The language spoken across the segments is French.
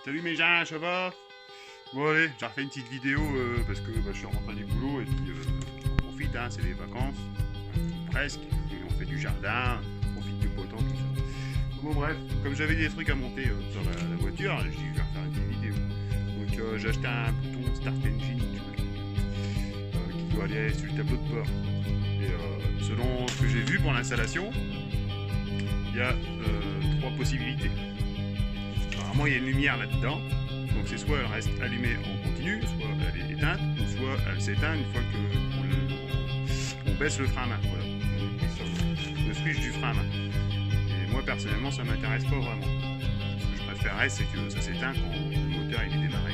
Salut mes gens, ça va? Bon allez, j'ai refait une petite vidéo parce que je suis rentré du boulot et puis on profite, hein, c'est les vacances, presque, et on fait du jardin, on profite du beau temps, tout ça. Bon bref, comme j'avais des trucs à monter sur la voiture, j'ai dit je vais refaire une petite vidéo. Donc j'ai acheté un bouton Start Engine qui doit aller sur le tableau de bord. Et selon ce que j'ai vu pour l'installation, il y a trois possibilités. Apparemment il y a une lumière là-dedans. Donc c'est soit elle reste allumée en continu, soit elle est éteinte, ou soit elle s'éteint une fois qu'on baisse le frein à main. Voilà. Le switch du frein à main. Et moi personnellement ça m'intéresse pas vraiment. Ce que je préférerais c'est que ça s'éteint quand le moteur il est démarré.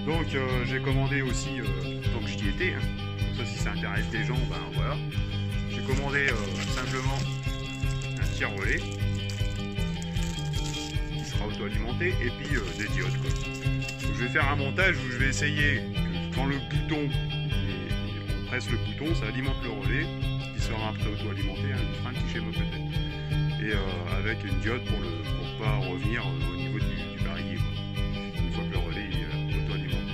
Donc j'ai commandé aussi, tant que j'y étais, hein. Comme ça si ça intéresse des gens, ben voilà. J'ai commandé simplement un tire-relais qui sera auto-alimenté et puis des diodes quoi. Donc, je vais faire un montage où je vais essayer que quand le bouton, on presse le bouton, ça alimente le relais qui sera après auto-alimenté, hein, le frein petit schéma peut-être. Et avec une diode pour pas revenir au niveau du barillet quoi. Une fois que le relais est auto-alimenté.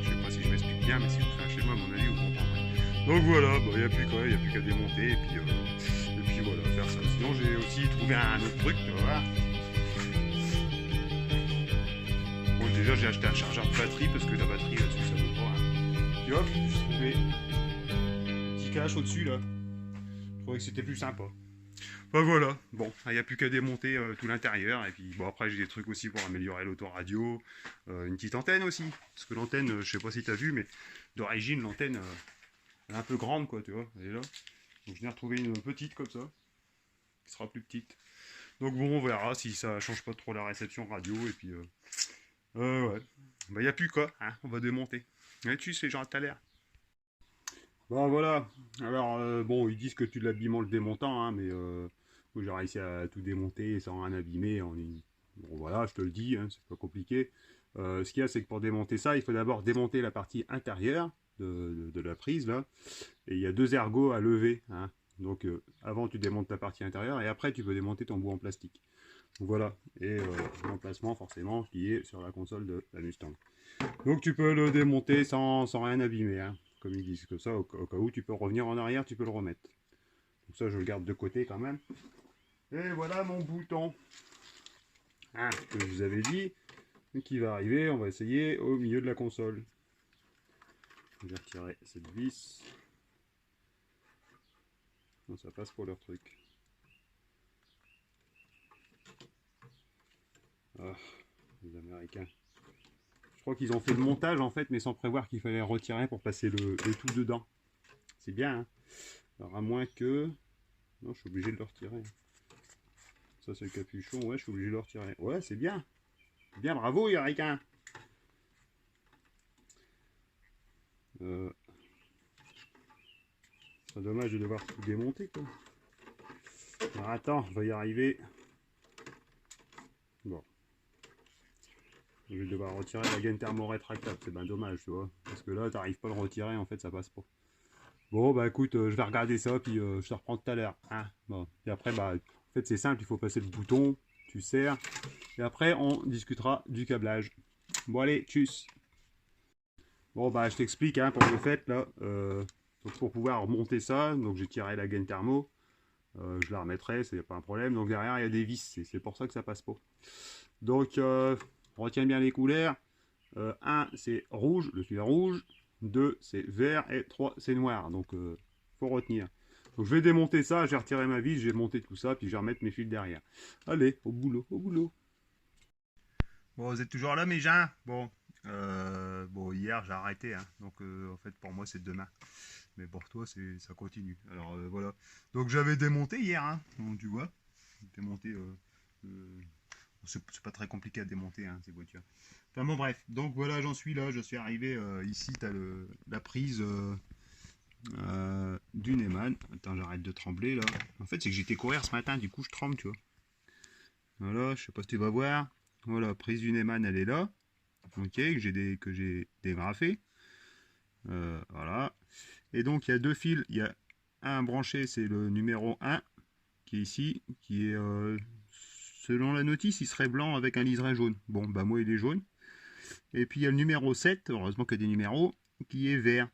Je sais pas si je m'explique bien, mais si je vous fais un schéma, à mon avis, vous comprendrez. Donc voilà, il n'y a plus qu'à démonter et puis voilà, faire ça. Sinon j'ai aussi trouvé un autre truc, tu vas voir. Bon, déjà j'ai acheté un chargeur de batterie parce que la batterie là-dessus ça veut pas. Hein. Puis hop, j'ai trouvé un petit cache au-dessus là. Je trouvais que c'était plus sympa. Enfin voilà, bon, il n'y a plus qu'à démonter tout l'intérieur. Et puis bon, après j'ai des trucs aussi pour améliorer l'autoradio. Une petite antenne aussi. Parce que l'antenne, je sais pas si tu as vu, mais d'origine l'antenne elle est un peu grande quoi, tu vois, elle est là. Donc je viens retrouver une petite comme ça, qui sera plus petite. Donc bon, on verra si ça change pas trop la réception radio. Et puis ouais, il n'y a plus quoi, hein, on va démonter. Et tu sais, genre tout à l'heure. Bon voilà, alors bon, ils disent que tu l'habillement le démontant, hein, mais moi, j'ai réussi à tout démonter sans rien abîmer. Bon voilà, je te le dis, hein, c'est pas compliqué. Ce qu'il y a, c'est que pour démonter ça, il faut d'abord démonter la partie intérieure de la prise là. Et il y a deux ergots à lever, hein. Donc avant tu démontes ta partie intérieure et après tu peux démonter ton bout en plastique. Donc voilà, et l'emplacement forcément qui est sur la console de la Mustang. Donc tu peux le démonter sans rien abîmer, hein. Comme ils disent, que ça au cas où tu peux revenir en arrière, tu peux le remettre. Donc ça je le garde de côté quand même. Et voilà mon bouton, hein, que je vous avais dit, qui va arriver, on va essayer au milieu de la console. Je vais retirer cette vis. Non, ça passe pour leur truc. Ah, les Américains. Je crois qu'ils ont fait le montage en fait, mais sans prévoir qu'il fallait retirer pour passer le tout dedans. C'est bien, hein. Alors à moins que... Non, je suis obligé de le retirer. Ça c'est le capuchon, ouais, je suis obligé de le retirer. Ouais, c'est bien. Bien, bravo, les Américains. C'est dommage de devoir tout démonter, quoi. Alors attends, on va y arriver. Bon. Je vais devoir retirer la gaine thermo-rétractable, c'est bien dommage, tu vois. Parce que là, t'arrives pas à le retirer, en fait, ça passe pas. Bon, bah écoute, je vais regarder ça, puis je te reprends tout à l'heure. Hein, bon. Et après, bah, en fait, c'est simple, il faut passer le bouton, tu serres. Et après, on discutera du câblage. Bon, allez, tchuss. Bon, bah, je t'explique, hein, pour le fait, là. Donc, pour pouvoir monter ça, donc j'ai tiré la gaine thermo. Je la remettrai, c'est pas un problème. Donc, derrière, il y a des vis, c'est pour ça que ça passe pas. Donc, retiens bien les couleurs. 1, c'est rouge, le suivant rouge. 2, c'est vert. Et 3, c'est noir. Donc, faut retenir. Donc, je vais démonter ça, je vais retirer ma vis, je vais monter tout ça, puis je vais remettre mes fils derrière. Allez, au boulot, au boulot. Bon, vous êtes toujours là, mes gens? Bon, bon, hier, j'ai arrêté, hein. Donc, en fait, pour moi, c'est demain. Mais pour toi, ça continue. Alors, voilà. Donc, j'avais démonté hier, hein. Donc, tu vois, démonté... c'est pas très compliqué à démonter, hein, ces voitures. Enfin bon bref, donc voilà, j'en suis là, je suis arrivé ici, tu as la prise du Neumann. Attends, j'arrête de trembler là. En fait, c'est que j'étais courir ce matin, du coup je tremble, tu vois. Voilà, je sais pas si tu vas voir. Voilà, prise du Neumann, elle est là. Ok, que j'ai dégrafé. Voilà. Et donc il y a deux fils, il y a un branché, c'est le numéro 1 qui est ici, qui est selon la notice, il serait blanc avec un liseré jaune. Bon, bah moi, il est jaune. Et puis, il y a le numéro 7, heureusement qu'il y a des numéros, qui est vert.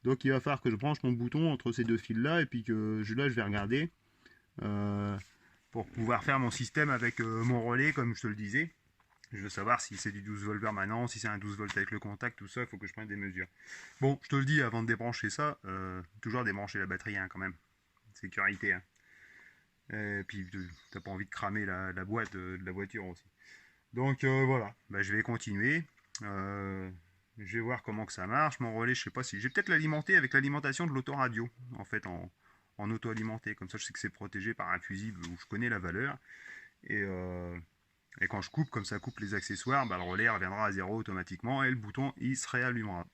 Donc, il va falloir que je branche mon bouton entre ces deux fils-là, et puis que là, je vais regarder pour pouvoir faire mon système avec mon relais, comme je te le disais. Je veux savoir si c'est du 12 volts permanent, si c'est un 12 volts avec le contact, tout ça, il faut que je prenne des mesures. Bon, je te le dis, avant de débrancher ça, toujours débrancher la batterie hein, quand même. Sécurité. Hein. Et puis, t'as pas envie de cramer la boîte de la voiture aussi. Donc voilà, bah, je vais continuer. Je vais voir comment que ça marche. Mon relais, je sais pas si... Je vais peut-être l'alimenter avec l'alimentation de l'autoradio, en fait, en auto-alimenté. Comme ça, je sais que c'est protégé par un fusible où je connais la valeur. Et quand je coupe, comme ça coupe les accessoires, bah, le relais reviendra à 0 automatiquement et le bouton, il se réallumera.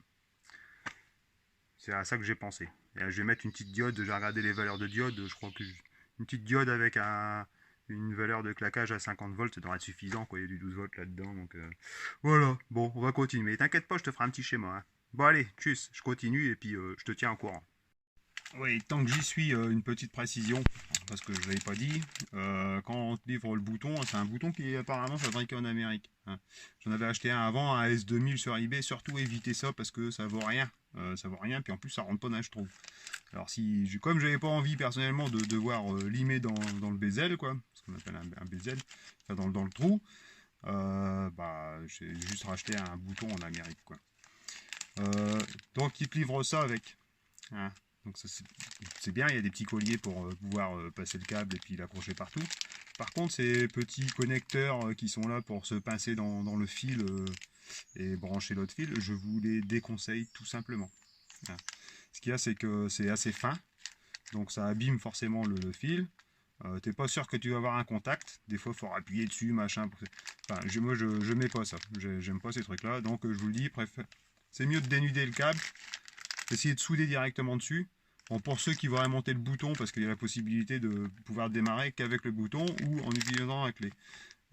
C'est à ça que j'ai pensé. Et je vais mettre une petite diode, j'ai regardé les valeurs de diode, je crois que une petite diode avec une valeur de claquage à 50 volts, ça devrait être suffisant, quoi. Il y a du 12 volts là-dedans, donc voilà. Bon, on va continuer. T'inquiète pas, je te ferai un petit schéma. Hein. Bon allez, tchuss, je continue et puis je te tiens au courant. Oui, tant que j'y suis, une petite précision, parce que je ne l'avais pas dit, quand on te livre le bouton, c'est un bouton qui est apparemment fabriqué en Amérique. Hein. J'en avais acheté un avant, un S2000 sur eBay, surtout évitez ça parce que ça vaut rien. Puis en plus ça rentre pas dans je trouve. Alors si, comme j'avais pas envie personnellement de devoir limer dans le bezel, quoi, ce qu'on appelle un bezel, enfin dans le trou, bah j'ai juste racheté un bouton en Amérique, quoi. Donc ils te livrent ça avec. Hein. Donc c'est bien, il y a des petits colliers pour pouvoir passer le câble et puis l'accrocher partout. Par contre, ces petits connecteurs qui sont là pour se pincer dans le fil et brancher l'autre fil, je vous les déconseille tout simplement. Voilà. Ce qu'il y a, c'est que c'est assez fin, donc ça abîme forcément le fil. T'es pas sûr que tu vas avoir un contact. Des fois, il faut appuyer dessus, machin. Enfin, moi, je mets pas ça. J'aime pas ces trucs-là. Donc, je vous le dis, c'est mieux de dénuder le câble. Essayez de souder directement dessus. Bon, pour ceux qui voudraient monter le bouton, parce qu'il y a la possibilité de pouvoir démarrer qu'avec le bouton ou en utilisant la clé.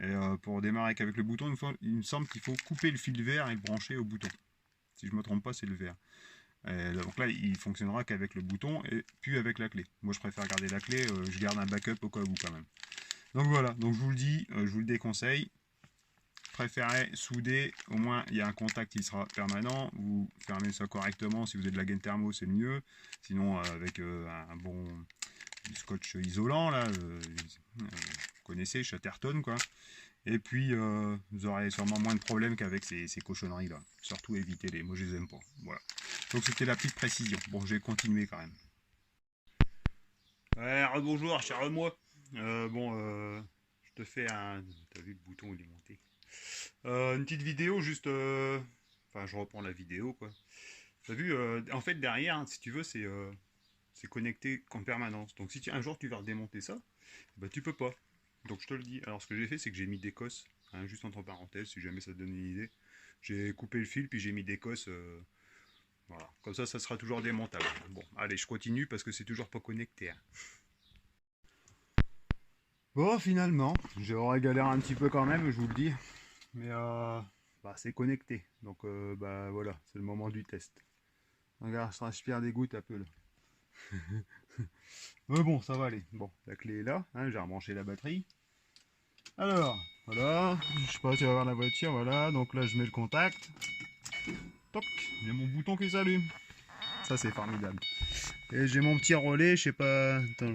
Et pour démarrer qu'avec le bouton, il me semble qu'il faut couper le fil vert et le brancher au bouton. Si je ne me trompe pas, c'est le vert. Et donc là, il fonctionnera qu'avec le bouton et puis avec la clé. Moi, je préfère garder la clé, je garde un backup au cas où quand même. Donc voilà, donc je vous le dis, je vous le déconseille. Préférez souder, au moins il y a un contact qui sera permanent, vous fermez ça correctement, si vous avez de la gaine thermo c'est le mieux, sinon avec un bon du scotch isolant, là, vous connaissez, Chatterton quoi, et puis vous aurez sûrement moins de problèmes qu'avec ces cochonneries là, surtout évitez-les, moi je les aime pas, voilà. Donc c'était la petite précision, bon je vais continuer quand même. Ouais, rebonjour, cher moi, je te fais un, t'as vu le bouton il est monté. Une petite vidéo juste enfin je reprends la vidéo quoi. T'as vu en fait derrière hein, si tu veux c'est connecté en permanence, donc si un jour tu vas redémonter ça bah tu peux pas, donc je te le dis. Alors ce que j'ai fait c'est que j'ai mis des cosses hein, juste entre parenthèses si jamais ça te donne une idée, j'ai coupé le fil puis j'ai mis des cosses voilà, comme ça sera toujours démontable. Bon allez je continue parce que c'est toujours pas connecté hein. Bon finalement j'aurais galéré un petit peu quand même je vous le dis. Mais bah, c'est connecté. Donc bah voilà, c'est le moment du test. Regarde, je transpire des gouttes un peu là. Mais bon, ça va aller. Bon, la clé est là, hein, j'ai rebranché la batterie. Alors, voilà, je sais pas si tu vas voir la voiture, voilà, donc là je mets le contact. Toc, j'ai mon bouton qui s'allume. Ça c'est formidable. Et j'ai mon petit relais, je sais pas, attends,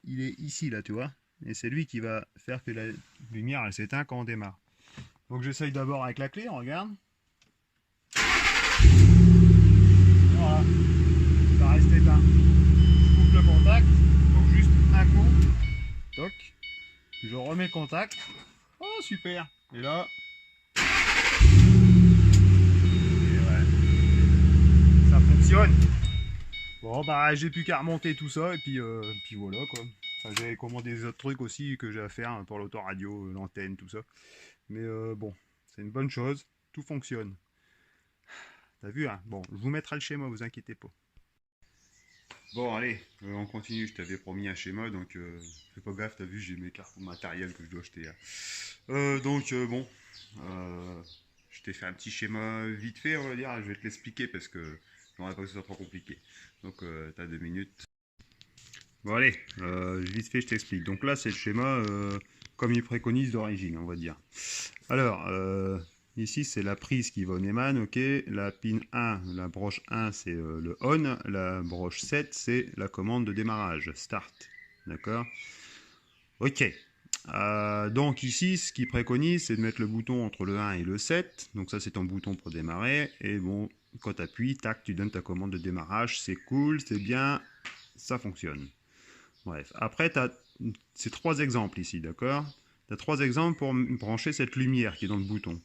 il est ici là, tu vois. Et c'est lui qui va faire que la lumière elle s'éteint quand on démarre. Donc j'essaye d'abord avec la clé, on regarde. Voilà, ça reste éteint. Je coupe le contact, donc juste un coup. Toc. Je remets le contact. Oh super. Et là. Et ouais. Ça fonctionne. Bon bah j'ai plus qu'à remonter tout ça et puis voilà quoi. Enfin, j'avais commandé des autres trucs aussi que j'ai à faire pour l'autoradio, l'antenne, tout ça. Mais bon, c'est une bonne chose, tout fonctionne. T'as vu, hein? Bon, je vous mettrai le schéma, vous inquiétez pas. Bon, allez, on continue. Je t'avais promis un schéma, donc fais pas gaffe, t'as vu, j'ai mes cartes matériel que je dois acheter. Bon, je t'ai fait un petit schéma vite fait, on va dire. Je vais te l'expliquer parce que je n'aurais pas que ce soit trop compliqué. Donc, t'as 2 minutes. Bon, allez, vite fait, je t'explique. Donc là, c'est le schéma comme il préconise d'origine, on va dire. Alors, ici c'est la prise qui va au Neumann, ok. La pin 1, la broche 1 c'est le on, la broche 7 c'est la commande de démarrage, start, d'accord. Ok. Donc ici, ce qu'il préconise, c'est de mettre le bouton entre le 1 et le 7. Donc ça, c'est ton bouton pour démarrer. Et bon, quand tu appuies, tac, tu donnes ta commande de démarrage. C'est cool, c'est bien, ça fonctionne. Bref, après, tu as ces 3 exemples ici, d'accord. Tu as 3 exemples pour brancher cette lumière qui est dans le bouton.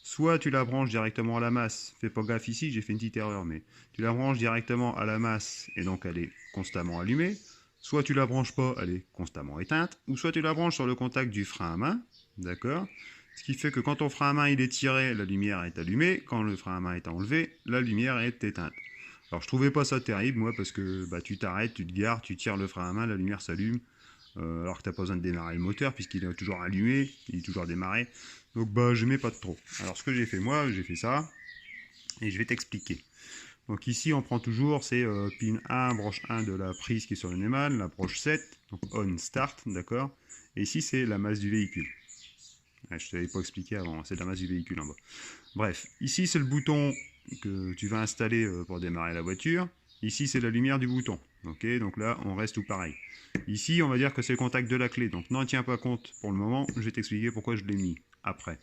Soit tu la branches directement à la masse. Fais pas gaffe ici, j'ai fait une petite erreur, mais tu la branches directement à la masse et donc elle est constamment allumée. Soit tu la branches pas, elle est constamment éteinte, ou soit tu la branches sur le contact du frein à main, d'accord. Ce qui fait que quand ton frein à main il est tiré, la lumière est allumée, quand le frein à main est enlevé, la lumière est éteinte. Alors je trouvais pas ça terrible, moi, parce que bah, tu t'arrêtes, tu te gares, tu tires le frein à main, la lumière s'allume, alors que tu n'as pas besoin de démarrer le moteur, puisqu'il est toujours allumé, il est toujours démarré, donc bah je mets pas de trop. Alors ce que j'ai fait moi, j'ai fait ça, et je vais t'expliquer. Donc ici, on prend toujours, c'est pin 1, broche 1 de la prise qui est sur le Neumann, la broche 7, donc on, start, d'accord. Et ici, c'est la masse du véhicule. Je ne t'avais pas expliqué avant, c'est la masse du véhicule en bas. Bref, ici, c'est le bouton que tu vas installer pour démarrer la voiture. Ici, c'est la lumière du bouton. Ok, donc là, on reste tout pareil. Ici, on va dire que c'est le contact de la clé, donc n'en tiens pas compte pour le moment. Je vais t'expliquer pourquoi je l'ai mis après.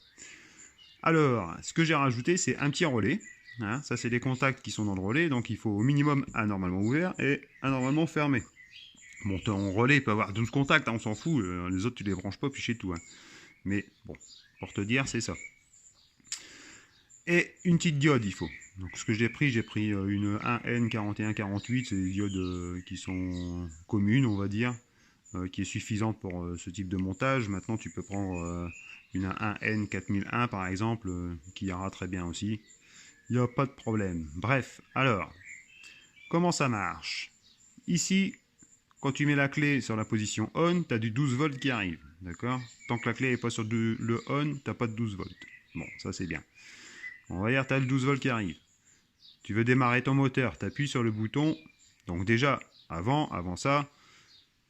Alors, ce que j'ai rajouté, c'est un petit relais. Hein, ça, c'est les contacts qui sont dans le relais, donc il faut au minimum un normalement ouvert et un normalement fermé. Bon, ton relais peut avoir 12 contacts, hein, on s'en fout, les autres tu les branches pas, puis c'est tout. Hein. Mais bon, pour te dire, c'est ça. Et une petite diode, il faut. Donc ce que j'ai pris une 1N4148, c'est des diodes qui sont communes, on va dire, qui est suffisante pour ce type de montage. Maintenant, tu peux prendre une 1N4001 par exemple, qui ira très bien aussi. Il n'y a pas de problème. Bref, alors, comment ça marche? Ici, quand tu mets la clé sur la position on, tu as du 12 volts qui arrive. D'accord? Tant que la clé n'est pas sur le on, tu n'as pas de 12 volts. Bon, ça c'est bien. On va dire tu as le 12 volts qui arrive. Tu veux démarrer ton moteur, tu appuies sur le bouton. Donc déjà, avant ça,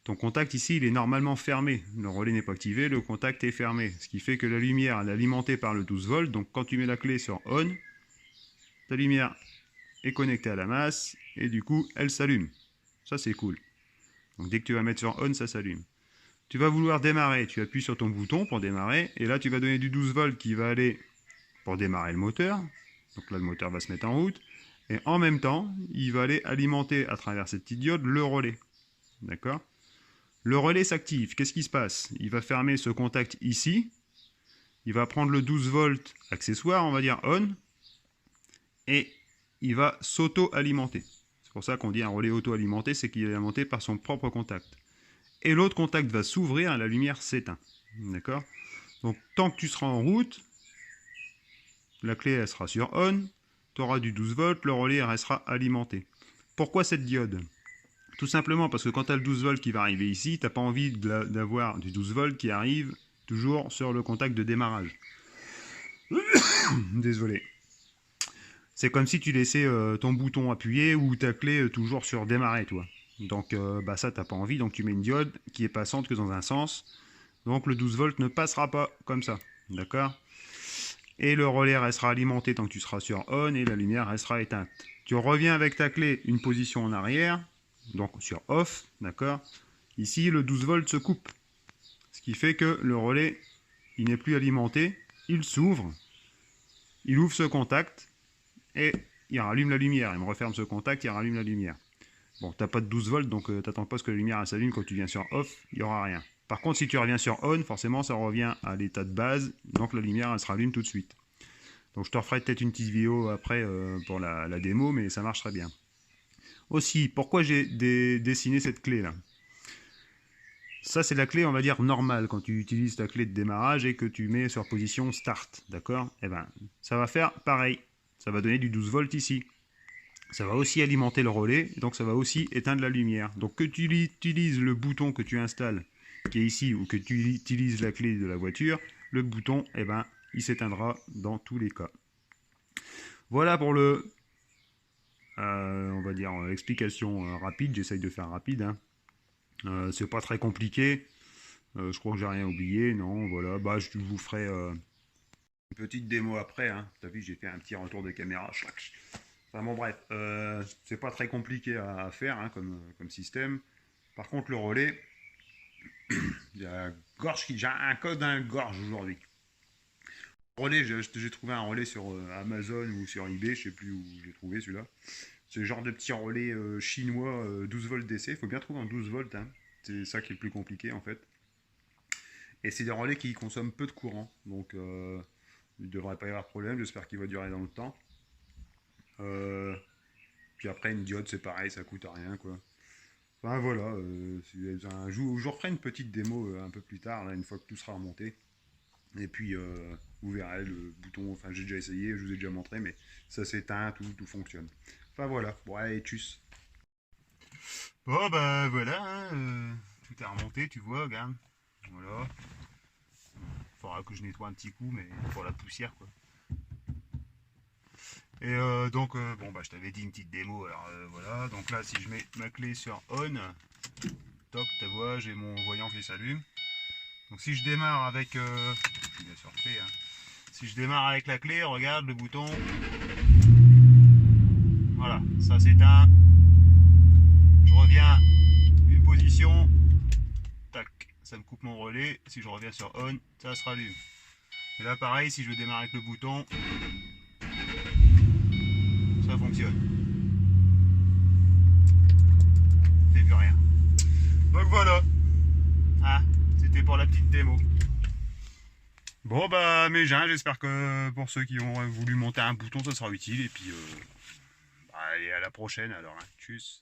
ton contact ici, il est normalement fermé. Le relais n'est pas activé, le contact est fermé. Ce qui fait que la lumière, elle est alimentée par le 12 volts. Donc quand tu mets la clé sur on, ta lumière est connectée à la masse et du coup elle s'allume. Ça c'est cool. Donc dès que tu vas mettre sur on, ça s'allume. Tu vas vouloir démarrer, tu appuies sur ton bouton pour démarrer et là tu vas donner du 12 volts qui va aller pour démarrer le moteur. Donc là le moteur va se mettre en route et en même temps il va aller alimenter à travers cette petite diode le relais. D'accord? Le relais s'active. Qu'est-ce qui se passe? Il va fermer ce contact ici. Il va prendre le 12 volts accessoire, on va dire on. Et il va s'auto-alimenter. C'est pour ça qu'on dit un relais auto-alimenté, c'est qu'il est alimenté par son propre contact. Et l'autre contact va s'ouvrir et la lumière s'éteint. D'accord? Donc tant que tu seras en route, la clé elle sera sur on, tu auras du 12 volts, le relais restera alimenté. Pourquoi cette diode? Tout simplement parce que quand tu as le 12 volts qui va arriver ici, tu n'as pas envie d'avoir du 12 volts qui arrive toujours sur le contact de démarrage. Désolé. C'est comme si tu laissais ton bouton appuyé ou ta clé toujours sur démarrer, toi. Donc bah ça, t'as pas envie, donc tu mets une diode qui est passante que dans un sens. Donc le 12 volts ne passera pas comme ça, d'accord? Et le relais restera alimenté tant que tu seras sur on et la lumière restera éteinte. Tu reviens avec ta clé une position en arrière, donc sur off, d'accord? Ici, le 12 volts se coupe. Ce qui fait que le relais, il n'est plus alimenté, il s'ouvre, il ouvre ce contact, et il rallume la lumière. Il me referme ce contact, il rallume la lumière. Bon, tu n'as pas de 12 volts, donc tu n'attends pas ce que la lumière s'allume. Quand tu viens sur off, il n'y aura rien. Par contre, si tu reviens sur on, forcément, ça revient à l'état de base, donc la lumière, elle se rallume tout de suite. Donc je te referai peut-être une petite vidéo après pour la démo, mais ça marche très bien. Aussi, pourquoi j'ai dessiné cette clé-là? Ça, c'est la clé, on va dire, normale, quand tu utilises ta clé de démarrage et que tu mets sur position start, d'accord? Eh ben, ça va faire pareil. Ça va donner du 12 volts ici. Ça va aussi alimenter le relais, donc ça va aussi éteindre la lumière. Donc que tu utilises le bouton que tu installes, qui est ici, ou que tu utilises la clé de la voiture, le bouton, eh ben, il s'éteindra dans tous les cas. Voilà pour le, on va dire, explication rapide. J'essaye de faire rapide. Hein. C'est pas très compliqué. Je crois que j'ai rien oublié, non, voilà. Bah, je vous ferai une petite démo après, hein. T'as vu, j'ai fait un petit retour de caméra. Enfin bon, bref, c'est pas très compliqué à faire hein, comme système. Par contre, le relais, il y a j'ai un code d'un gorge aujourd'hui. Relais, j'ai trouvé un relais sur Amazon ou sur eBay, je sais plus où j'ai trouvé celui-là. C'est le genre de petit relais chinois 12 volts DC. Il faut bien trouver en 12 volts, hein. C'est ça qui est le plus compliqué en fait. Et c'est des relais qui consomment peu de courant, donc il ne devrait pas y avoir de problème. J'espère qu'il va durer dans le temps. Euh, Puis après, une diode, c'est pareil, ça coûte rien quoi. Enfin voilà, je vous referai une petite démo un peu plus tard, là, une fois que tout sera remonté. Et puis vous verrez le bouton, enfin j'ai déjà essayé, je vous ai déjà montré, mais ça s'éteint, tout fonctionne. Enfin voilà, bon allez, tchuss. Bon bah voilà, hein, tout est remonté, tu vois, regarde. Voilà. Faudra que je nettoie un petit coup, mais pour la poussière quoi. Et donc, bon bah je t'avais dit une petite démo, alors voilà. Donc là, si je mets ma clé sur on, toc, tu vois, j'ai mon voyant qui s'allume. Donc si je démarre avec, je suis bien sûr clé, hein. Si je démarre avec la clé, regarde le bouton. Voilà, ça s'éteint. Je reviens une position. Tac, ça me coupe mon relais. Si je reviens sur on, ça se rallume. Et là pareil, si je veux démarrer avec le bouton, ça fonctionne. Fait plus rien. Donc voilà. Ah, c'était pour la petite démo. Bon bah mes gens, j'espère que pour ceux qui ont voulu monter un bouton, ça sera utile. Et puis allez, à la prochaine alors. Hein. Tchuss.